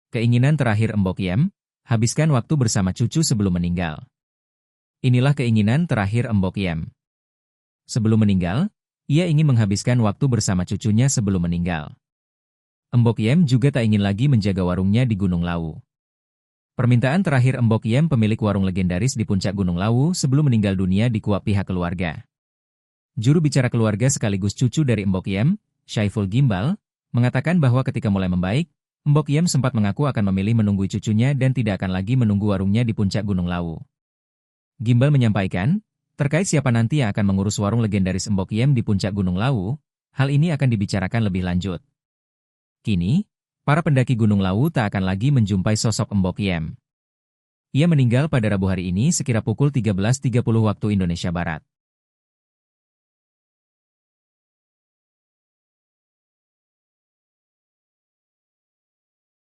Keinginan terakhir Mbok Yem, habiskan waktu bersama cucu sebelum meninggal. Inilah keinginan terakhir Mbok Yem. Sebelum meninggal, ia ingin menghabiskan waktu bersama cucunya sebelum meninggal. Mbok Yem juga tak ingin lagi menjaga warungnya di Gunung Lawu. Permintaan terakhir Mbok Yem, pemilik warung legendaris di puncak Gunung Lawu sebelum meninggal dunia, dikuak pihak keluarga. Juru bicara keluarga sekaligus cucu dari Mbok Yem, Syaiful Gimbal, mengatakan bahwa ketika mulai membaik, Mbok Yem sempat mengaku akan memilih menunggui cucunya dan tidak akan lagi menunggu warungnya di puncak Gunung Lawu. Gimbal menyampaikan, terkait siapa nanti yang akan mengurus warung legendaris Mbok Yem di puncak Gunung Lawu, hal ini akan dibicarakan lebih lanjut. Kini, para pendaki Gunung Lawu tak akan lagi menjumpai sosok Mbok Yem. Ia meninggal pada Rabu hari ini sekira pukul 13.30 waktu Indonesia Barat.